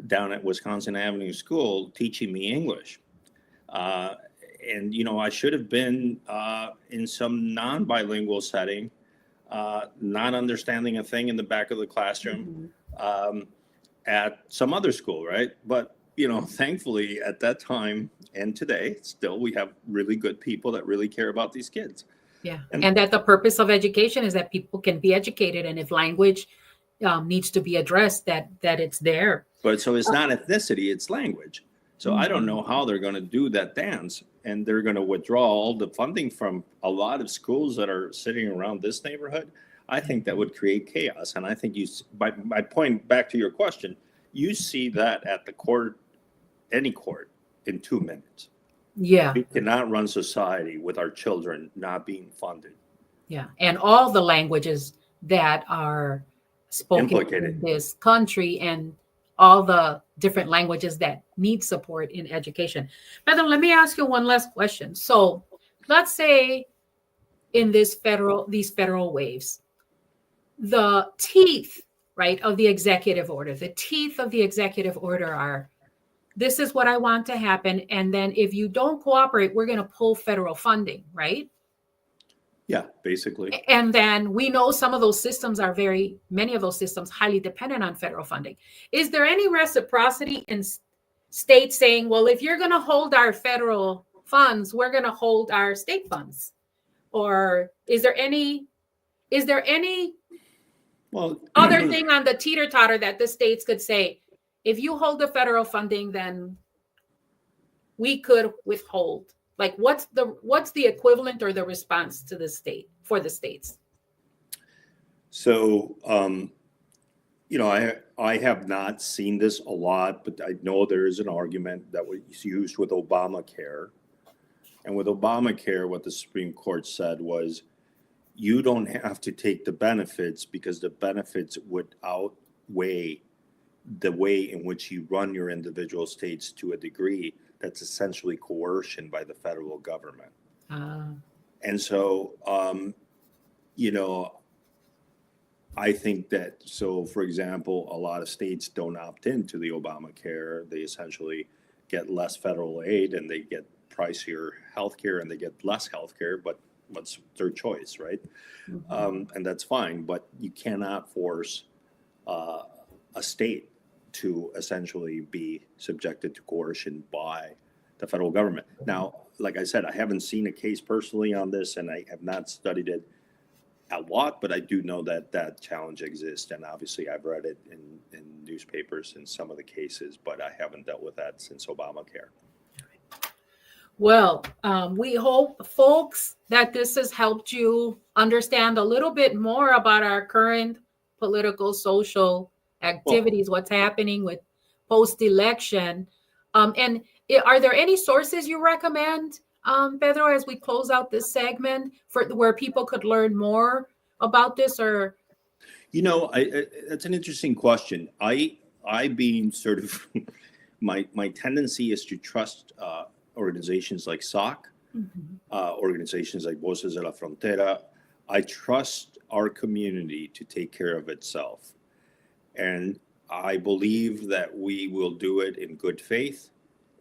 down at Wisconsin Avenue School, teaching me English. And, you know, I should have been in some non-bilingual setting, not understanding a thing in the back of the classroom at some other school, right? But, you know, thankfully at that time and today, still, we have really good people that really care about these kids. Yeah. And that the purpose of education is that people can be educated. And if language needs to be addressed, that it's there. But so it's not ethnicity, it's language. So I don't know how they're going to do that dance, and they're going to withdraw all the funding from a lot of schools that are sitting around this neighborhood. I think that would create chaos. And I think my point back to your question, you see that at the court, any court, in 2 minutes. Yeah. We cannot run society with our children not being funded. Yeah. And all the languages that are spoken in this country and all the different languages that need support in education. Madam, let me ask you one last question. So let's say in these federal waves, the teeth, right, of the executive order, are, this is what I want to happen. And then if you don't cooperate, we're going to pull federal funding, right? Yeah, basically. And then we know some of those systems are many of those systems highly dependent on federal funding. Is there any reciprocity in states saying, well, if you're going to hold our federal funds, we're going to hold our state funds? Or is there any other thing on the teeter-totter that the states could say, if you hold the federal funding, then we could withhold? Like, what's the equivalent or the response to the state for the states? So, you know, I have not seen this a lot, but I know there is an argument that was used with Obamacare. And with Obamacare, what the Supreme Court said was, you don't have to take the benefits because the benefits would outweigh the way in which you run your individual states to a degree that's essentially coercion by the federal government. And so, you know, I think that, so for example, a lot of states don't opt into the Obamacare. They essentially get less federal aid and they get pricier healthcare and they get less healthcare, but what's their choice, right? And that's fine, but you cannot force a state to essentially be subjected to coercion by the federal government. Now, like I said, I haven't seen a case personally on this, and I have not studied it a lot, but I do know that that challenge exists. And obviously I've read it in newspapers in some of the cases, but I haven't dealt with that since Obamacare. Well, we hope, folks, that this has helped you understand a little bit more about our current political, social activities, what's happening with post-election. And are there any sources you recommend, Pedro, as we close out this segment, for where people could learn more about this? Or, you know, that's an interesting question. I being sort of my tendency is to trust organizations like SOC, organizations like Voces de la Frontera. I trust our community to take care of itself. And I believe that we will do it in good faith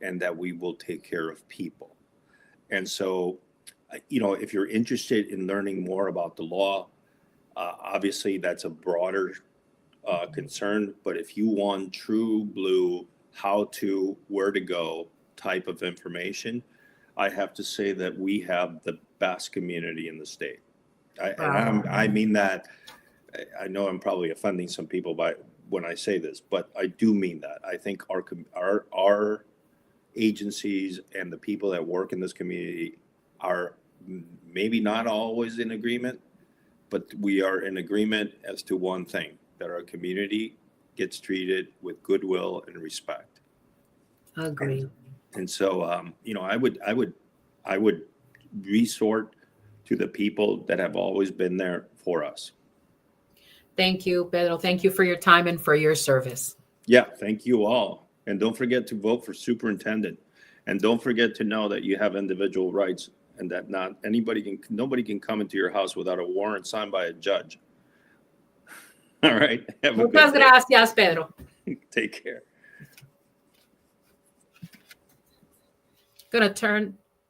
and that we will take care of people. And so, if you're interested in learning more about the law, obviously that's a broader concern. But if you want true blue, how to, where to go type of information, I have to say that we have the best community in the state. I mean that. I know I'm probably offending some people when I say this, but I do mean that. I think our agencies and the people that work in this community are maybe not always in agreement, but we are in agreement as to one thing, that our community gets treated with goodwill and respect. Agree. And so, I would resort to the people that have always been there for us. Thank you, Pedro. Thank you for your time and for your service. Yeah, thank you all. And don't forget to vote for superintendent. And don't forget to know that you have individual rights and that nobody can come into your house without a warrant signed by a judge. All right. Muchas gracias, Pedro. Take care.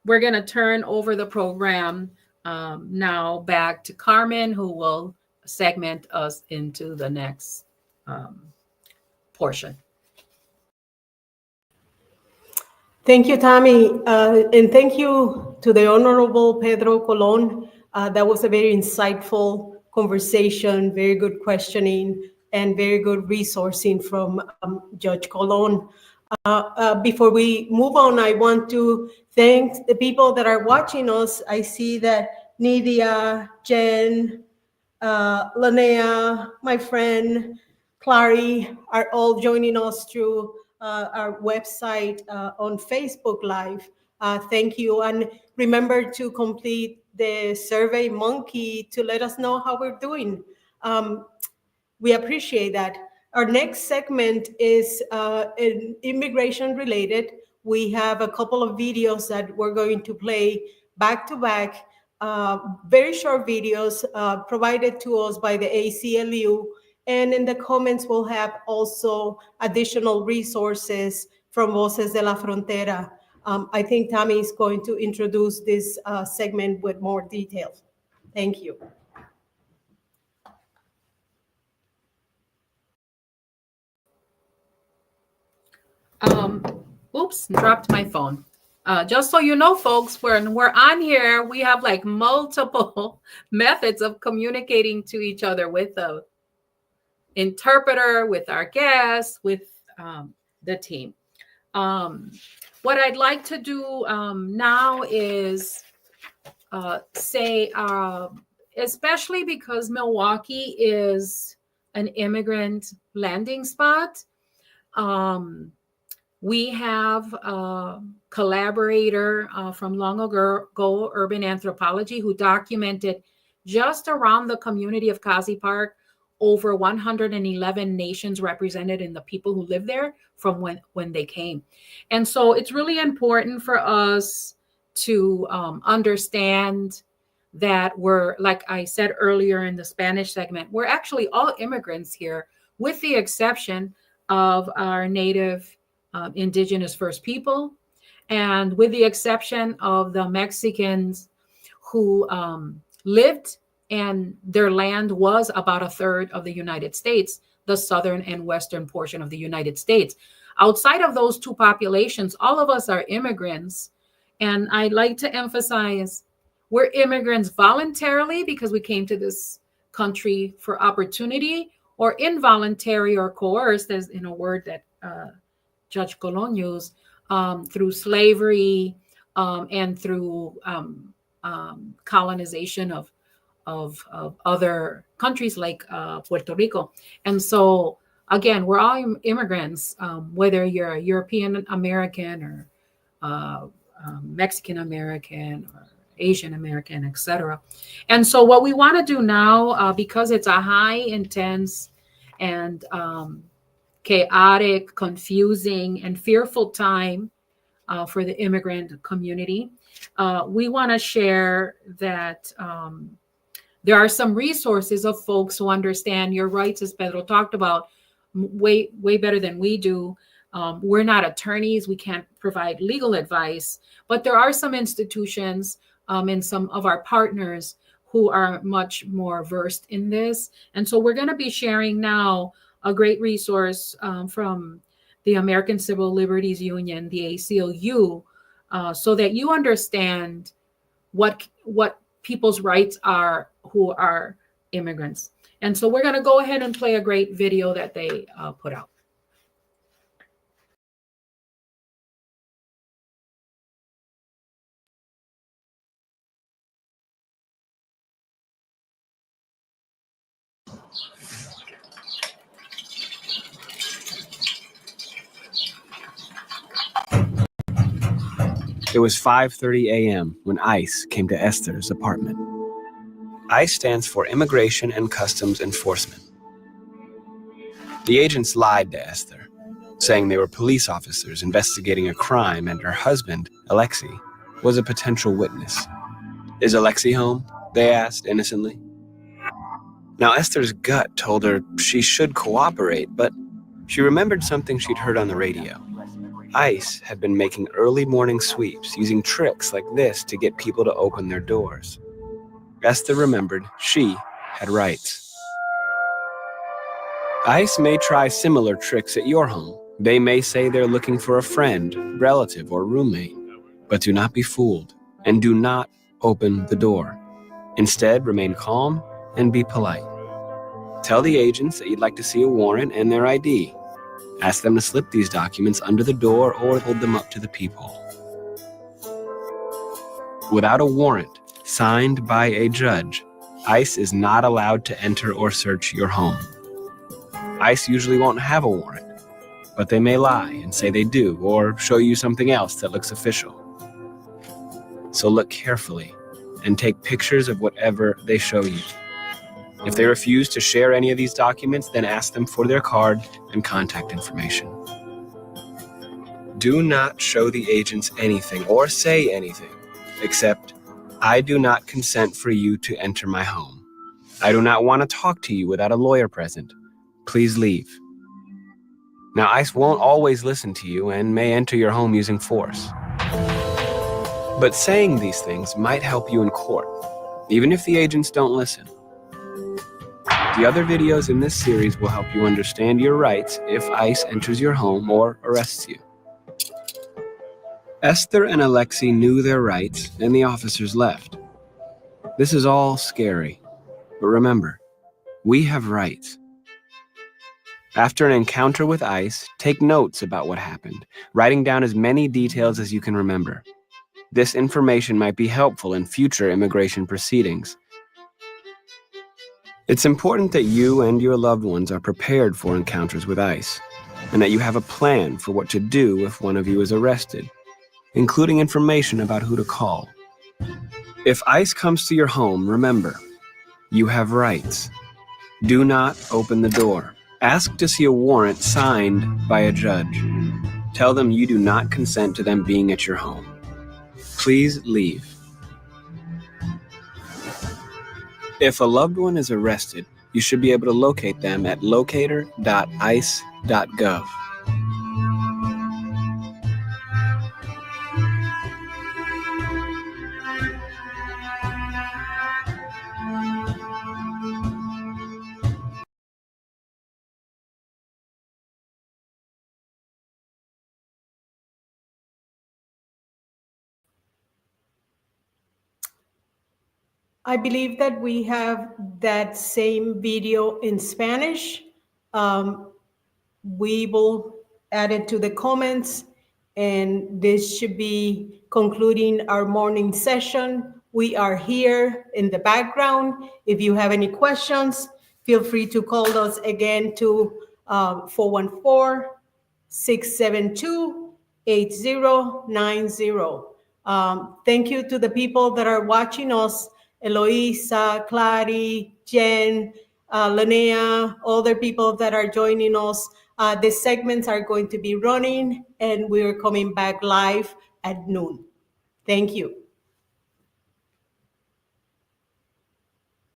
We're gonna turn over the program now back to Carmen, who will segment us into the next portion. Thank you, Tammy. And thank you to the Honorable Pedro Colon. That was a very insightful conversation, very good questioning, and very good resourcing from Judge Colon. Before we move on, I want to thank the people that are watching us. I see that Nidia, Jen, Linnea, my friend, Clary are all joining us through our website on Facebook Live. Thank you. And remember to complete the Survey Monkey to let us know how we're doing. We appreciate that. Our next segment is immigration related. We have a couple of videos that we're going to play back to back, very short videos provided to us by the ACLU. And in the comments, we'll have also additional resources from Voces de la Frontera. I think Tammy is going to introduce this segment with more details. Thank you. Oops, dropped my phone. Just so you know, folks, when we're on here, we have like multiple methods of communicating to each other with the interpreter, with our guests, with the team. What I'd like to do now is say, especially because Milwaukee is an immigrant landing spot, we have a collaborator from long ago, Urban Anthropology, who documented just around the community of Kazi Park, over 111 nations represented in the people who live there from when they came. And so it's really important for us to understand that we're, like I said earlier in the Spanish segment, we're actually all immigrants here, with the exception of our native indigenous First People, and with the exception of the Mexicans who lived and their land was about a third of the United States, the southern and western portion of the United States. Outside of those two populations, all of us are immigrants. And I'd like to emphasize we're immigrants voluntarily because we came to this country for opportunity, or involuntary or coerced, as in a word that Judge Colon used, through slavery and through colonization of other countries like Puerto Rico. And so, again, we're all immigrants, whether you're a European American or Mexican American or Asian American, etc. And so what we want to do now, because it's a high intense and chaotic, confusing, and fearful time for the immigrant community. We want to share that there are some resources of folks who understand your rights, as Pedro talked about, way better than we do. We're not attorneys. We can't provide legal advice, but there are some institutions and some of our partners who are much more versed in this. And so we're going to be sharing now a great resource from the American Civil Liberties Union, the ACLU, so that you understand what people's rights are who are immigrants. And so we're going to go ahead and play a great video that they put out. It was 5:30 a.m. when ICE came to Esther's apartment. ICE stands for Immigration and Customs Enforcement. The agents lied to Esther, saying they were police officers investigating a crime and her husband, Alexei, was a potential witness. "Is Alexei home?" they asked innocently. Now Esther's gut told her she should cooperate, but she remembered something she'd heard on the radio. ICE had been making early morning sweeps using tricks like this to get people to open their doors. Esther remembered she had rights. ICE may try similar tricks at your home. They may say they're looking for a friend, relative, or roommate. But do not be fooled, and do not open the door. Instead, remain calm and be polite. Tell the agents that you'd like to see a warrant and their ID. Ask them to slip these documents under the door or hold them up to the peephole. Without a warrant signed by a judge, ICE is not allowed to enter or search your home. ICE usually won't have a warrant, but they may lie and say they do or show you something else that looks official. So look carefully and take pictures of whatever they show you. If they refuse to share any of these documents, then ask them for their card and contact information. Do not show the agents anything or say anything except, "I do not consent for you to enter my home. I do not want to talk to you without a lawyer present. Please leave." Now, ICE won't always listen to you and may enter your home using force. But saying these things might help you in court, even if the agents don't listen. The other videos in this series will help you understand your rights if ICE enters your home or arrests you. Esther and Alexei knew their rights, and the officers left. This is all scary, but remember, we have rights. After an encounter with ICE, take notes about what happened, writing down as many details as you can remember. This information might be helpful in future immigration proceedings. It's important that you and your loved ones are prepared for encounters with ICE, and that you have a plan for what to do if one of you is arrested, including information about who to call. If ICE comes to your home, remember, you have rights. Do not open the door. Ask to see a warrant signed by a judge. Tell them you do not consent to them being at your home. Please leave. If a loved one is arrested, you should be able to locate them at locator.ice.gov. I believe that we have that same video in Spanish. We will add it to the comments, and this should be concluding our morning session. We are here in the background. If you have any questions, feel free to call us again to 414-672-8090. Thank you to the people that are watching us, Eloisa, Clary, Jen, Linnea, other people that are joining us. The segments are going to be running, and we're coming back live at noon. Thank you.